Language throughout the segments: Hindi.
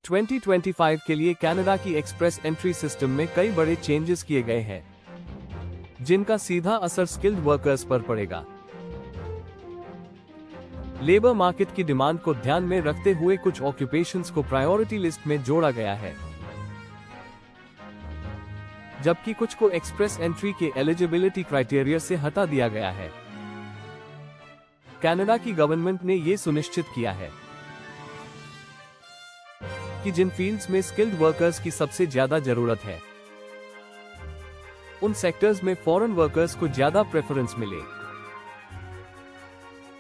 2025 के लिए कनाडा की एक्सप्रेस एंट्री सिस्टम में कई बड़े चेंजेस किए गए हैं, जिनका सीधा असर स्किल्ड वर्कर्स पर पड़ेगा। लेबर मार्केट की डिमांड को ध्यान में रखते हुए कुछ ऑक्यूपेशंस को प्रायोरिटी लिस्ट में जोड़ा गया है, जबकि कुछ को एक्सप्रेस एंट्री के एलिजिबिलिटी क्राइटेरिया से हटा दिया गया है। कनाडा की गवर्नमेंट ने यह सुनिश्चित किया है कि जिन फील्ड्स में स्किल्ड वर्कर्स की सबसे ज्यादा जरूरत है, उन सेक्टर्स में फॉरेन वर्कर्स को ज्यादा प्रेफरेंस मिले।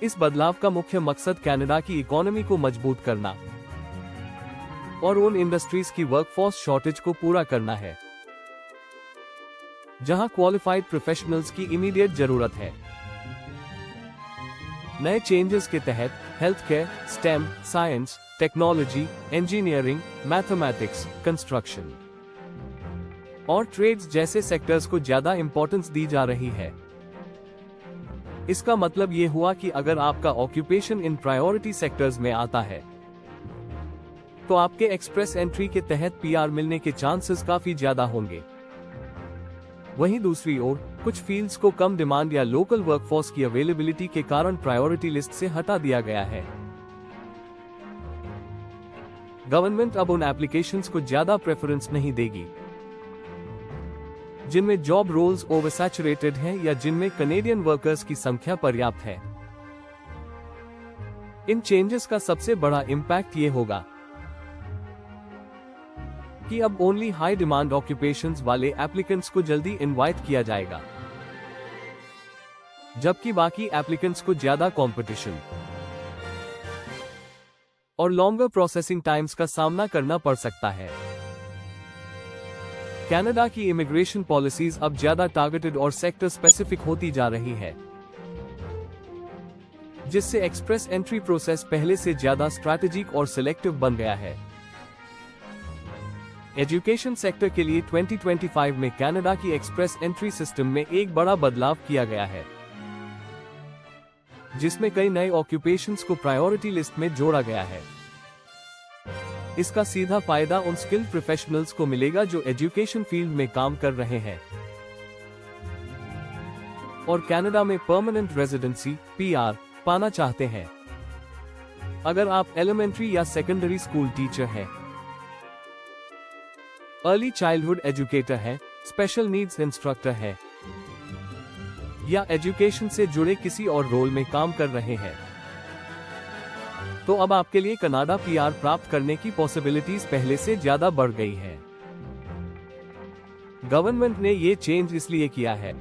इस बदलाव का मुख्य मकसद कनाडा की इकोनॉमी को मजबूत करना और उन इंडस्ट्रीज की वर्कफोर्स शॉर्टेज को पूरा करना है, जहां क्वालिफाइड प्रोफेशनल्स की इमीडिएट जरूरत है। नए चेंजेस के तहत health care, stem, science, technology, engineering, mathematics, construction और ट्रेड्स जैसे सेक्टर्स को ज्यादा इंपॉर्टेंस दी जा रही है। इसका मतलब ये हुआ कि अगर आपका ऑक्यूपेशन इन प्रायोरिटी सेक्टर्स में आता है, तो आपके एक्सप्रेस एंट्री के तहत पीआर मिलने के चांसेस काफी ज्यादा होंगे। वहीं दूसरी ओर, कुछ फील्ड्स को कम डिमांड या लोकल वर्कफोर्स की अवेलेबिलिटी के कारण प्रायोरिटी लिस्ट से हटा दिया गया है। गवर्नमेंट अब उन एप्लीकेशंस को ज्यादा प्रेफरेंस नहीं देगी जिनमें जॉब रोल्स ओवरसैचुरेटेड हैं या जिनमें कनेडियन वर्कर्स की संख्या पर्याप्त है। इन चेंजेस का सबसे बड़ा इंपैक्ट ये होगा कि अब ओनली हाई डिमांड ऑक्यूपेशंस वाले एप्लीकेंट्स को जल्दी इनवाइट किया जाएगा, जबकि बाकी एप्लीकेंट्स को ज्यादा कंपटीशन और लॉन्गर प्रोसेसिंग टाइम्स का सामना करना पड़ सकता है। कनाडा की इमिग्रेशन पॉलिसीज अब ज्यादा टारगेटेड और सेक्टर स्पेसिफिक होती जा रही है, जिससे एक्सप्रेस एंट्री प्रोसेस पहले से ज्यादा स्ट्रैटेजिक और सिलेक्टिव बन गया है। एजुकेशन सेक्टर के लिए 2025 में कनाडा की एक्सप्रेस एंट्री सिस्टम में एक बड़ा बदलाव किया गया है, जिसमें कई नए ऑक्यूपेशंस को प्रायोरिटी लिस्ट में जोड़ा गया है। इसका सीधा फायदा उन स्किल्ड प्रोफेशनल्स को मिलेगा जो एजुकेशन फील्ड में काम कर रहे हैं और कनाडा में परमानेंट रेजिडेंसी पीआर पाना चाहते हैं। अगर आप एलिमेंट्री या सेकेंडरी स्कूल टीचर हैं, अर्ली चाइल्डहुड एजुकेटर है, स्पेशल नीड्स इंस्ट्रक्टर है या एजुकेशन से जुड़े किसी और रोल में काम कर रहे हैं, तो अब आपके लिए कनाडा पीआर प्राप्त करने की पॉसिबिलिटीज पहले से ज्यादा बढ़ गई है। गवर्नमेंट ने ये चेंज इसलिए किया है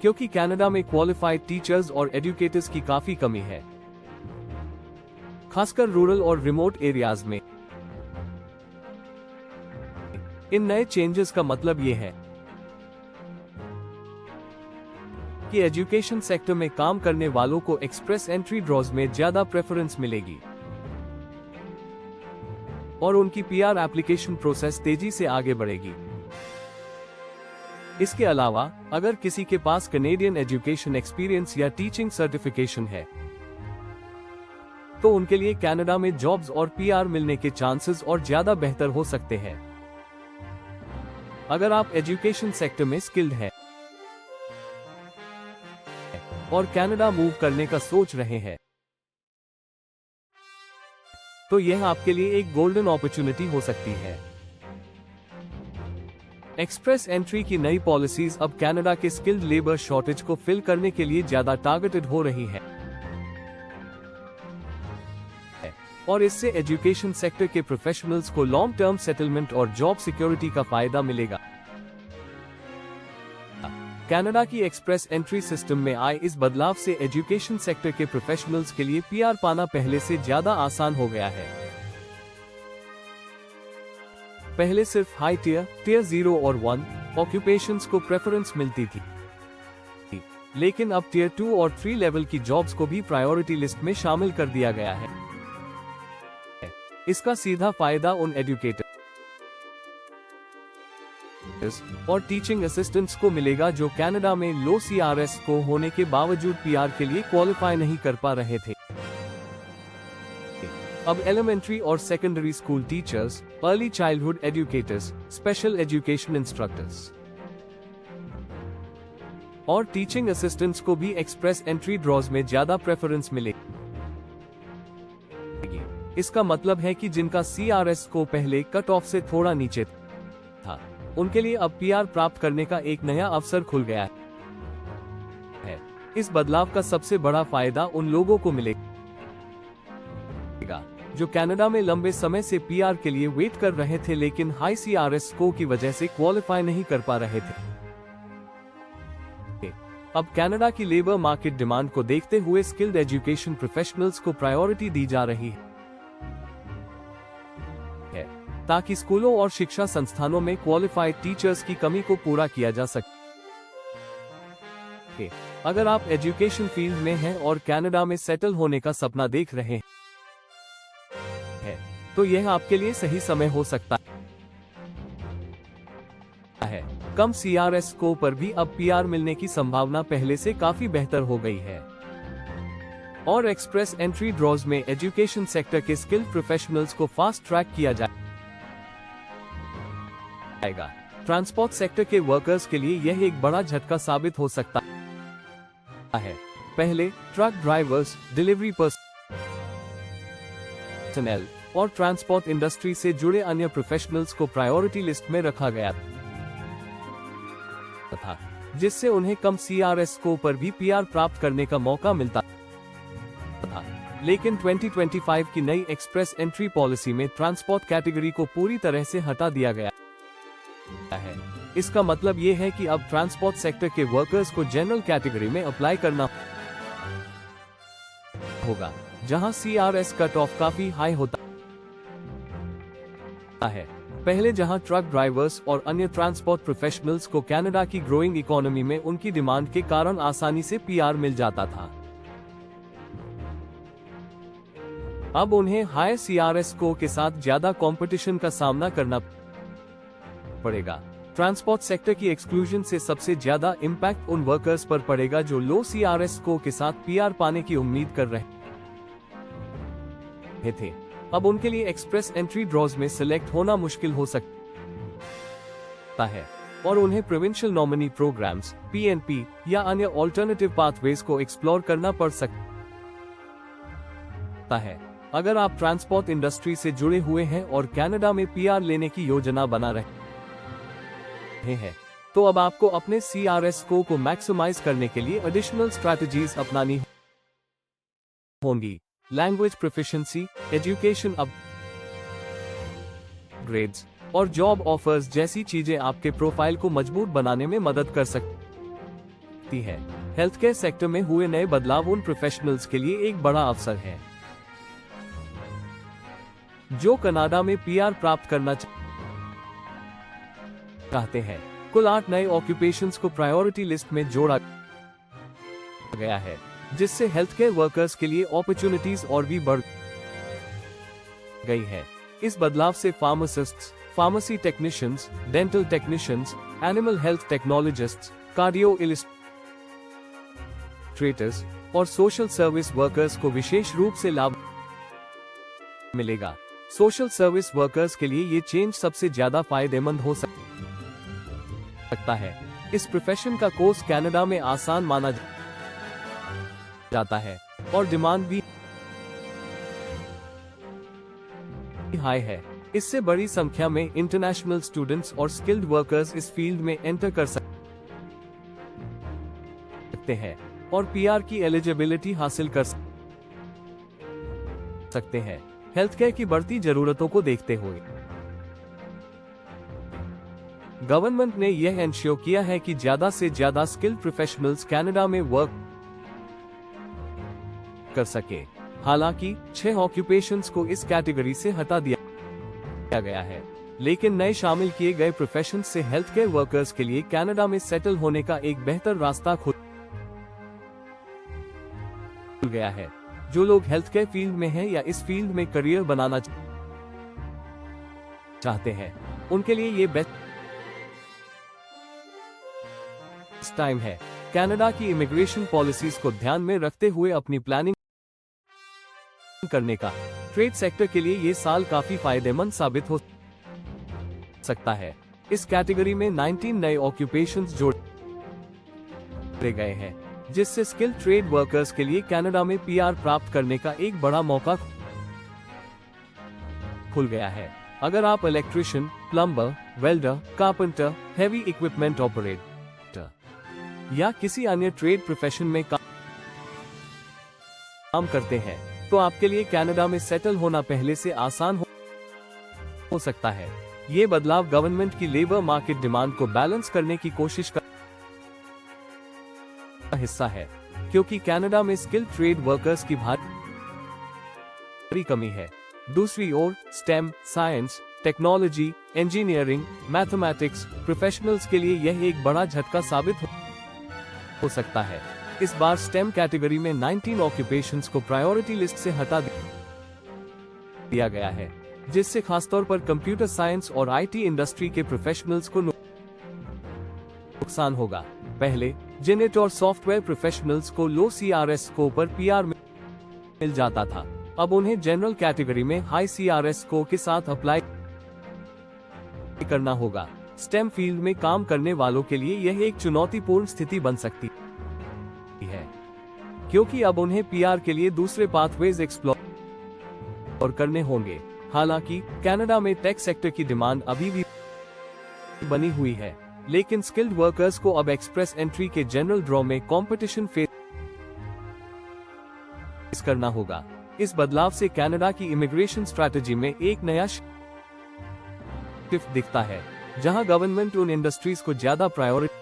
क्योंकि कनाडा में क्वालिफाइड टीचर्स और एजुकेटर्स की काफी कमी है, खासकर रूरल और रिमोट एरियाज में। इन नए चेंजेस का मतलब ये है कि एजुकेशन सेक्टर में काम करने वालों को एक्सप्रेस एंट्री ड्रॉज में ज्यादा प्रेफरेंस मिलेगी और उनकी पीआर एप्लीकेशन प्रोसेस तेजी से आगे बढ़ेगी। इसके अलावा, अगर किसी के पास कनेडियन एजुकेशन एक्सपीरियंस या टीचिंग सर्टिफिकेशन है, तो उनके लिए कनाडा में जॉब्स और पीआर मिलने के चांसेस और ज्यादा बेहतर हो सकते हैं। अगर आप एजुकेशन सेक्टर में स्किल्ड हैं और कनाडा मूव करने का सोच रहे हैं, तो यह आपके लिए एक गोल्डन अपॉर्चुनिटी हो सकती है। एक्सप्रेस एंट्री की नई पॉलिसीज अब कनाडा के स्किल्ड लेबर शॉर्टेज को फिल करने के लिए ज्यादा टारगेटेड हो रही है और इससे एजुकेशन सेक्टर के प्रोफेशनल्स को लॉन्ग टर्म सेटलमेंट और जॉब सिक्योरिटी का फायदा मिलेगा। कनाडा की एक्सप्रेस एंट्री सिस्टम में आए इस बदलाव से एजुकेशन सेक्टर के प्रोफेशनल्स के लिए पीआर पाना पहले से ज्यादा आसान हो गया है। पहले सिर्फ हाई टियर 0 और 1 ऑक्यूपेशंस को प्रेफरेंस मिलती थी, लेकिन अब टियर 2 और 3 लेवल की जॉब्स को भी प्रायोरिटी लिस्ट में शामिल कर दिया गया है। इसका सीधा फायदा उन एजुकेटर्स और टीचिंग असिस्टेंट्स को मिलेगा जो कनाडा में लो सीआरएस को होने के बावजूद पीआर के लिए क्वालिफाई नहीं कर पा रहे थे। अब एलिमेंट्री और secondary school teachers, early childhood educators, special education instructors और टीचिंग असिस्टेंट्स को भी एक्सप्रेस एंट्री ड्रॉज में ज्यादा प्रेफरेंस मिलेगी। इसका मतलब है कि जिनका CRS को पहले कट ऑफ से थोड़ा नीचे था, उनके लिए अब PR प्राप्त करने का एक नया अवसर खुल गया है। इस बदलाव का सबसे बड़ा फायदा उन लोगों को मिलेगा जो कनाडा में लंबे समय से PR के लिए वेट कर रहे थे लेकिन हाई CRS स्कोर की वजह से क्वालिफाई नहीं कर पा रहे थे। अब कनाडा की लेबर मार्केट डिमांड को देखते हुए स्किल्ड एजुकेशन प्रोफेशनल्स को प्रायोरिटी दी जा रही है ताकि स्कूलों और शिक्षा संस्थानों में क्वालिफाइड टीचर्स की कमी को पूरा किया जा सके। अगर आप एजुकेशन फील्ड में हैं और कनाडा में सेटल होने का सपना देख रहे हैं तो यह आपके लिए सही समय हो सकता है। कम CRS स्कोर पर भी अब PR मिलने की संभावना पहले से काफी बेहतर हो गई है और एक्सप्रेस एंट्री ड्रॉज में एजुकेशन सेक्टर के स्किल्ड प्रोफेशनल्स को फास्ट ट्रैक किया जाएगा। ट्रांसपोर्ट सेक्टर के वर्कर्स के लिए यह एक बड़ा झटका साबित हो सकता है। पहले ट्रक ड्राइवर्स, डिलीवरी पर्सनल और ट्रांसपोर्ट इंडस्ट्री से जुड़े अन्य प्रोफेशनल्स को प्रायोरिटी लिस्ट में रखा गया था, जिससे उन्हें कम CRS स्कोर पर भी PR प्राप्त करने का मौका मिलता था। लेकिन 2025 की नई एक्सप्रेस एंट्री पॉलिसी में ट्रांसपोर्ट कैटेगरी को पूरी तरह से हटा दिया गया है। इसका मतलब ये है कि अब ट्रांसपोर्ट सेक्टर के वर्कर्स को जनरल कैटेगरी में अप्लाई करना होगा, जहां CRS कट ऑफ काफी हाई होता है। पहले जहां ट्रक ड्राइवर्स और अन्य ट्रांसपोर्ट प्रोफेशनल्स को कनाडा की ग्रोइंग इकोनॉमी में उनकी डिमांड के कारण आसानी से PR मिल जाता था, अब उन्हें हाई CRS स्कोर के साथ ज्यादा कंपटीशन का सामना करना पड़ेगा। ट्रांसपोर्ट सेक्टर की एक्सक्लूजन से सबसे ज्यादा इम्पैक्ट उन वर्कर्स पर पड़ेगा जो लो CRS स्कोर के साथ PR पाने की उम्मीद कर रहे थे। अब उनके लिए एक्सप्रेस एंट्री ड्रॉज में सिलेक्ट होना मुश्किल हो सकता है और उन्हें प्रोविंशियल नॉमिनी प्रोग्राम्स, PNP या अन्य ऑल्टरनेटिव पाथवेज को एक्सप्लोर करना पड़ सकता है। अगर आप ट्रांसपोर्ट इंडस्ट्री से जुड़े हुए हैं और कनाडा में PR लेने की योजना बना रहे हैं तो अब आपको अपने CRS स्कोर को मैक्सिमाइज करने के लिए एडिशनल स्ट्रैटेजीज अपनानी होंगी। लैंग्वेज प्रोफिशिएंसी, एजुकेशन अपग्रेड्स और जॉब ऑफर्स जैसी चीजें आपके प्रोफाइल को मजबूत बनाने में मदद कर सकती है। हेल्थ केयर सेक्टर में हुए नए बदलाव उन प्रोफेशनल्स के लिए एक बड़ा अवसर है जो कनाडा में PR प्राप्त करना चाहते हैं। कुल 8 नए ऑक्यूपेशंस को प्रायोरिटी लिस्ट में जोड़ा गया है, जिससे हेल्थ केयर वर्कर्स के लिए अपॉर्चुनिटीज और भी बढ़ गई है। इस बदलाव से pharmacists, pharmacy technicians, dental technicians, animal health technologists, cardio illustrators और सोशल सर्विस वर्कर्स को विशेष रूप से लाभ मिलेगा। सोशल सर्विस वर्कर्स के लिए ये चेंज सबसे ज्यादा फायदेमंद हो सकता है। इस प्रोफेशन का कोर्स कनाडा में आसान माना जाता है और डिमांड भी हाई है। इससे बड़ी संख्या में इंटरनेशनल स्टूडेंट्स और स्किल्ड वर्कर्स इस फील्ड में एंटर कर सकते हैं और PR की एलिजिबिलिटी हासिल कर सकते हैं। हेल्थ केयर की बढ़ती जरूरतों को देखते हुए गवर्नमेंट ने यह एंश्योर किया है कि ज्यादा से ज्यादा स्किल्ड प्रोफेशनल्स कनाडा में वर्क कर सके। हालांकि 6 ऑक्यूपेशंस को इस कैटेगरी से हटा दिया गया है, लेकिन नए शामिल किए गए प्रोफेशन से हेल्थ केयर वर्कर्स के लिए कनाडा में सेटल होने का एक बेहतर रास्ता खुल गया है। जो लोग हेल्थ केयर फील्ड में हैं या इस फील्ड में करियर बनाना चाहते हैं, उनके लिए ये बेस्ट टाइम है। कनाडा की इमिग्रेशन पॉलिसीज को ध्यान में रखते हुए अपनी प्लानिंग करने का। ट्रेड सेक्टर के लिए ये साल काफी फायदेमंद साबित हो सकता है। इस कैटेगरी में 19 नए ऑक्यूपेशंस जोड़े गए हैं, जिससे स्किल ट्रेड वर्कर्स के लिए कनाडा में पीआर प्राप्त करने का एक बड़ा मौका खुल गया है। अगर आप electrician, plumber, welder, carpenter, heavy equipment operator या किसी अन्य ट्रेड प्रोफेशन में काम करते हैं, तो आपके लिए कनाडा में सेटल होना पहले से आसान हो सकता है। ये बदलाव गवर्नमेंट की लेबर मार्केट डिमांड को बैलेंस करने की कोशिश का हिस्सा है, क्योंकि कनाडा में स्किल ट्रेड वर्कर्स की भारी कमी है। दूसरी ओर STEM, science, technology, engineering, mathematics professionals के लिए यह एक बड़ा झटका साबित हो सकता है। इस बार स्टेम कैटेगरी में 19 ऑक्यूपेशंस को प्रायोरिटी लिस्ट से हटा दिया गया है, जिससे खासतौर पर कंप्यूटर साइंस और आईटी इंडस्ट्री के प्रोफेशनल्स को नुकसान होगा। पहले जेनेट और सॉफ्टवेयर प्रोफेशनल्स को लो सीआरएस स्कोर पर पीआर मिल जाता था, अब उन्हें जनरल कैटेगरी में हाई सीआरएस स्कोर के साथ अप्लाई करना होगा। स्टेम फील्ड में काम करने वालों के लिए यह एक चुनौतीपूर्ण स्थिति बन सकती है, क्योंकि अब उन्हें पीआर के लिए दूसरे पाथवेज एक्सप्लोर करने होंगे। हालांकि कनाडा में टेक सेक्टर की डिमांड अभी भी बनी हुई है, लेकिन स्किल्ड वर्कर्स को अब एक्सप्रेस एंट्री के जनरल ड्रॉ में कंपटीशन फेस करना होगा। इस बदलाव से कनाडा की इमिग्रेशन स्ट्रैटेजी में एक नया शिफ्ट दिखता है, जहां गवर्नमेंट उन इंडस्ट्रीज को ज्यादा प्रायोरिटी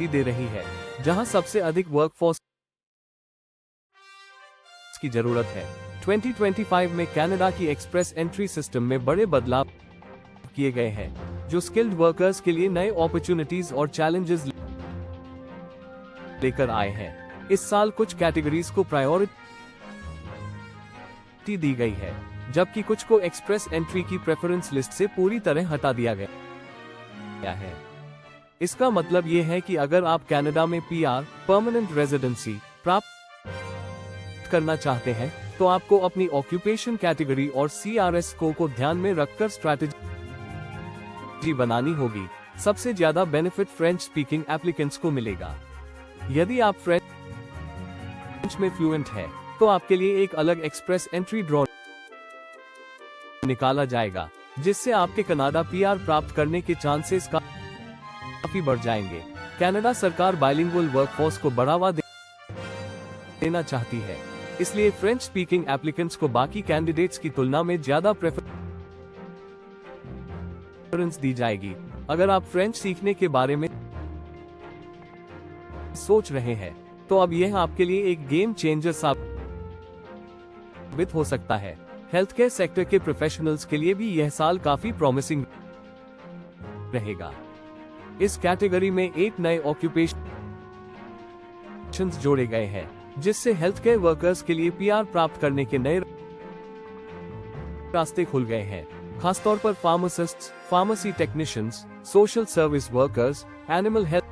दे रही है जहां सबसे अधिक वर्कफोर्स की जरूरत है। 2025 में कनाडा की एक्सप्रेस एंट्री सिस्टम में बड़े बदलाव किए गए हैं, जो स्किल्ड वर्कर्स के लिए नए अपॉर्चुनिटीज और चैलेंजेस लेकर आए हैं। इस साल कुछ कैटेगरीज को प्रायोरिटी दी गई है, जबकि कुछ को एक्सप्रेस एंट्री की प्रेफरेंस लिस्ट से पूरी तरह हटा दिया गया है। इसका मतलब ये है कि अगर आप कनाडा में पीआर परमानेंट रेजिडेंसी प्राप्त करना चाहते हैं, तो आपको अपनी ऑक्यूपेशन कैटेगरी और सीआरएस को ध्यान में रखकर स्ट्रैटेजी बनानी होगी। सबसे ज्यादा बेनिफिट फ्रेंच स्पीकिंग एप्लीकेंट्स को मिलेगा। यदि आप फ्रेंच में फ्लुएंट हैं, तो आपके लिए एक अलग एक्सप्रेस एंट्री ड्रॉ निकाला जाएगा, जिससे आपके कनाडा पीआर प्राप्त करने के चांसेस काफी बढ़ जाएंगे। कनाडा सरकार बाइलिंगुअल वर्कफोर्स को बढ़ावा देना चाहती है, इसलिए फ्रेंच स्पीकिंग एप्लीकेंट्स को बाकी कैंडिडेट्स की तुलना में ज्यादा प्रेफरेंस दी जाएगी। अगर आप फ्रेंच सीखने के बारे में सोच रहे हैं, तो अब यह आपके लिए एक गेम चेंजर साबित हो सकता है। हेल्थ केयर सेक्टर के प्रोफेशनल्स के लिए भी यह साल काफी प्रॉमिसिंग रहेगा। इस कैटेगरी में 8 नए ऑक्यूपेशंस जोड़े गए हैं, जिससे हेल्थ केयर वर्कर्स के लिए पीआर प्राप्त करने के नए रास्ते खुल गए हैं। खासतौर पर pharmacists, pharmacy technicians, social service workers, animal health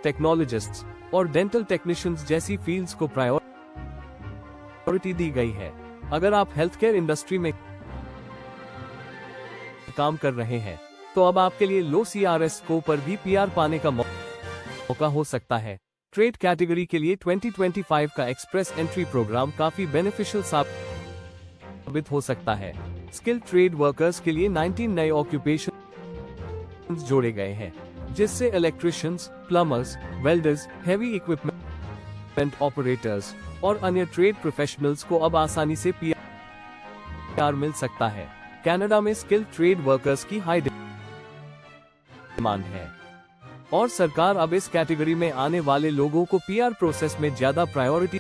technologists और डेंटल टेक्नीशियंस जैसी फील्ड्स को प्रायोरिटी दी गई है। अगर आप हेल्थ केयर इंडस्ट्री में काम कर रहे हैं, तो अब आपके लिए लो सीआरएस स्कोर पर भी पीआर पाने का मौका हो सकता है। ट्रेड कैटेगरी के लिए 2025 का एक्सप्रेस एंट्री प्रोग्राम काफी बेनिफिशियल साबित हो सकता है। स्किल ट्रेड वर्कर्स के लिए 19 नए ऑक्यूपेशन जोड़े गए हैं, जिससे electricians, plumbers, welders, heavy equipment operators और अन्य ट्रेड प्रोफेशनल्स को अब आसानी से पीआर मिल सकता है। कनाडा में स्किल ट्रेड वर्कर्स की हाई डिमांड है, और सरकार अब इस कैटेगरी में आने वाले लोगों को पीआर प्रोसेस में ज्यादा प्रायोरिटी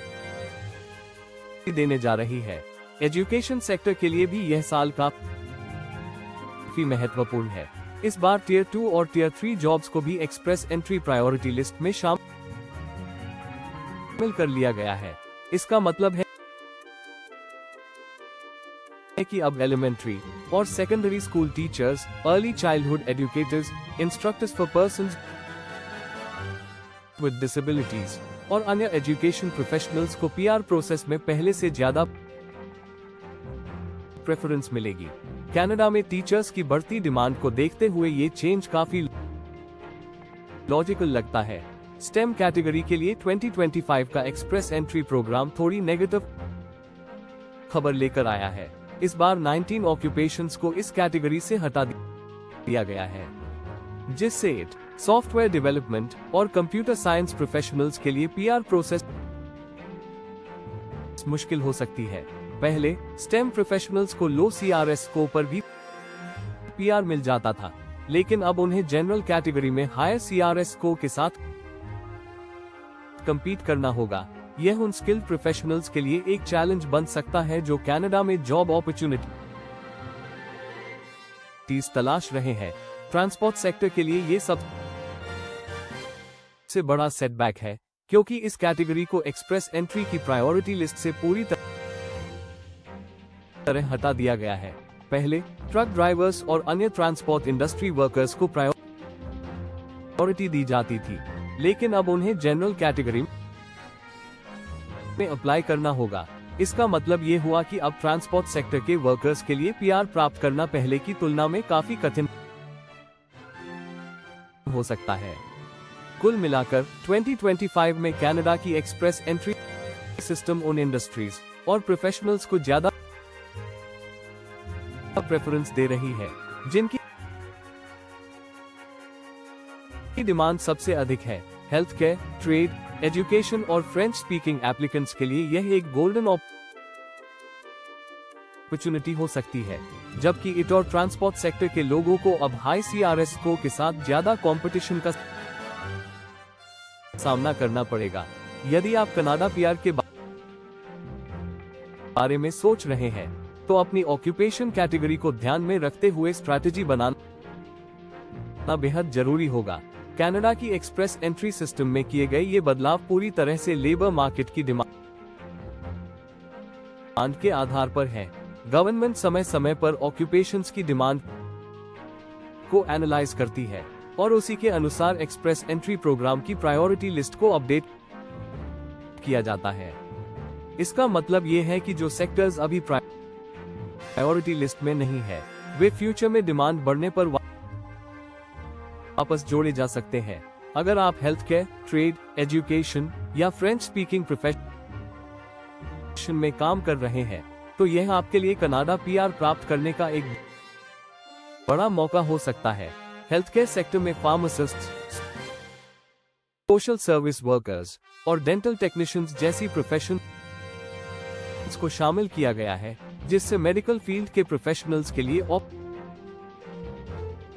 देने जा रही है। एजुकेशन सेक्टर के लिए भी यह साल काफी महत्वपूर्ण है। इस बार टियर 2 और टियर 3 जॉब्स को भी एक्सप्रेस एंट्री प्रायोरिटी लिस्ट में शामिल कर लिया गया है। इसका मतलब है कि अब एलिमेंट्री और secondary school teachers, early childhood educators, instructors for persons with disabilities और अन्य एजुकेशन प्रोफेशनल्स को पीआर प्रोसेस में पहले से ज्यादा प्रेफरेंस मिलेगी। कनाडा में टीचर्स की बढ़ती डिमांड को देखते हुए ये चेंज काफी लॉजिकल लगता है। स्टेम कैटेगरी के लिए 2025 का एक्सप्रेस एंट्री प्रोग्राम थोड़ी नेगेटिव खबर लेकर आया है। इस बार 19 ऑक्यूपेशंस को इस कैटेगरी से हटा दिया गया है, जिससे सॉफ्टवेयर डेवलपमेंट और कंप्यूटर साइंस प्रोफेशनल्स के लिए पीआर प्रोसेस मुश्किल हो सकती है। पहले स्टेम प्रोफेशनल्स को लो CRS स्कोर पर भी पीआर मिल जाता था, लेकिन अब उन्हें जनरल कैटेगरी में हायर CRS स्कोर के साथ compete करना होगा। यह उन स्किल्ड प्रोफेशनल्स के लिए एक चैलेंज बन सकता है जो कनाडा में जॉब अपॉर्चुनिटीज तलाश रहे हैं। ट्रांसपोर्ट सेक्टर के लिए ये सबसे बड़ा सेटबैक है, क्योंकि इस कैटेगरी को एक्सप्रेस एंट्री की प्रायोरिटी लिस्ट से पूरी तरह हटा दिया गया है। पहले ट्रक ड्राइवर्स और अन्य ट्रांसपोर्ट इंडस्ट्री वर्कर्स को प्रायोरिटी दी जाती थी, लेकिन अब उन्हें जनरल कैटेगरी में अप्लाई करना होगा। इसका मतलब ये हुआ कि अब ट्रांसपोर्ट सेक्टर के वर्कर्स के लिए पीआर प्राप्त करना पहले की तुलना में काफी कठिन हो सकता है। कुल मिलाकर 2025 में कनाडा की एक्सप्रेस एंट्री सिस्टम उन इंडस्ट्रीज और प्रोफेशनल्स को ज्यादा प्रेफरेंस दे रही है जिनकी डिमांड सबसे अधिक है। हेल्थ केयर, ट्रेड, एजुकेशन और फ्रेंच स्पीकिंग एप्लीकेंट्स के लिए यह एक गोल्डन अपॉर्चुनिटी हो सकती है, जबकि इट और ट्रांसपोर्ट सेक्टर के लोगों को अब हाई CRS स्कोर के साथ ज्यादा कंपटीशन का सामना करना पड़ेगा। यदि आप कनाडा पीआर के बारे में सोच रहे हैं, तो अपनी ऑक्यूपेशन कैटेगरी को ध्यान में रखते हुए स्ट्रैटेजी बनाना बेहद जरूरी होगा। कनाडा की एक्सप्रेस एंट्री सिस्टम में किए गए ये बदलाव पूरी तरह से लेबर मार्केट की डिमांड के आधार पर है। गवर्नमेंट समय समय पर ऑक्यूपेशंस की डिमांड को एनालाइज करती है और उसी के अनुसार एक्सप्रेस एंट्री प्रोग्राम की प्रायोरिटी लिस्ट को अपडेट किया जाता है। इसका मतलब ये है कि जो सेक्टर्स अभी प्रायोरिटी लिस्ट में नहीं है, वे फ्यूचर में डिमांड बढ़ने पर वापस जोड़े जा सकते हैं। अगर आप हेल्थ केयर, ट्रेड, एजुकेशन या फ्रेंच स्पीकिंग प्रोफेशन में काम कर रहे हैं, तो यह आपके लिए कनाडा पीआर प्राप्त करने का एक बड़ा मौका हो सकता है। हेल्थ केयर सेक्टर में फार्मासिस्ट्स, सोशल सर्विस वर्कर्स और डेंटल टेक्नीशियंस जैसी प्रोफेशन को शामिल किया गया है, जिससे मेडिकल फील्ड के प्रोफेशनल्स के लिए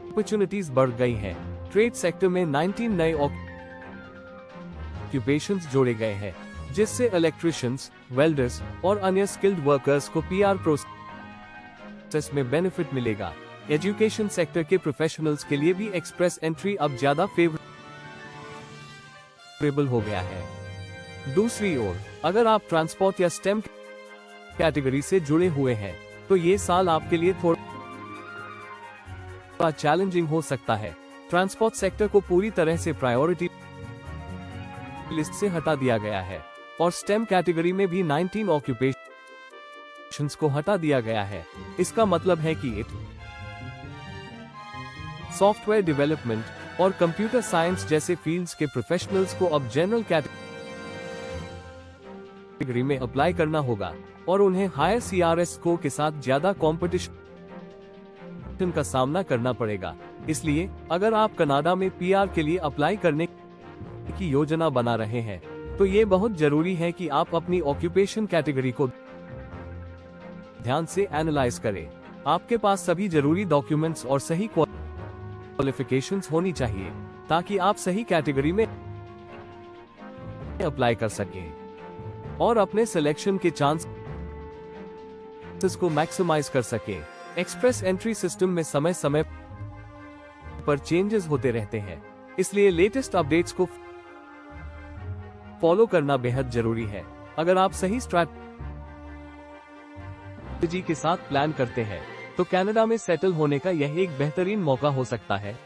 अपॉर्चुनिटीज बढ़ गई हैं। ट्रेड सेक्टर में 19 नए ऑक्यूपेशंस जोड़े गए हैं, जिससे इलेक्ट्रिशियंस, वेल्डर्स और अन्य स्किल्ड वर्कर्स को पीआर प्रोसेस में बेनिफिट मिलेगा। एजुकेशन सेक्टर के प्रोफेशनल्स के लिए भी एक्सप्रेस एंट्री अब ज्यादा फेवरेबल हो गया है। दूसरी ओर, अगर आप ट्रांसपोर्ट या स्टेम कैटेगरी से जुड़े हुए हैं, तो ये साल आपके लिए थोड़ा चैलेंजिंग हो सकता है। ट्रांसपोर्ट सेक्टर को पूरी तरह से प्रायोरिटी लिस्ट से हटा दिया गया है और स्टेम कैटेगरी में भी 19 ऑक्यूपेशंस को हटा दिया गया है। इसका मतलब है कि सॉफ्टवेयर डेवलपमेंट और कंप्यूटर साइंस जैसे फील्ड्स के प्रोफेशनल्स को अब जनरल कैटेगरी में अप्लाई करना होगा और उन्हें हायर CRS स्कोर के साथ ज्यादा कंपटीशन का सामना करना पड़ेगा। इसलिए अगर आप कनाडा में पीआर के लिए अप्लाई करने की योजना बना रहे हैं, तो ये बहुत जरूरी है कि आप अपनी ऑक्यूपेशन कैटेगरी को ध्यान से एनालाइज करें। आपके पास सभी जरूरी डॉक्यूमेंट्स और सही क्वालिफिकेशंस होनी चाहिए, ताकि आप सही कैटेगरी में अप्लाई कर सकें और अपने सिलेक्शन के चांस को मैक्सिमाइज कर सके। एक्सप्रेस एंट्री सिस्टम में समय समय पर चेंजेस होते रहते हैं, इसलिए लेटेस्ट अपडेट्स को फॉलो करना बेहद जरूरी है। अगर आप सही स्ट्रैटेजी के साथ प्लान करते हैं, तो कनाडा में सेटल होने का यह एक बेहतरीन मौका हो सकता है।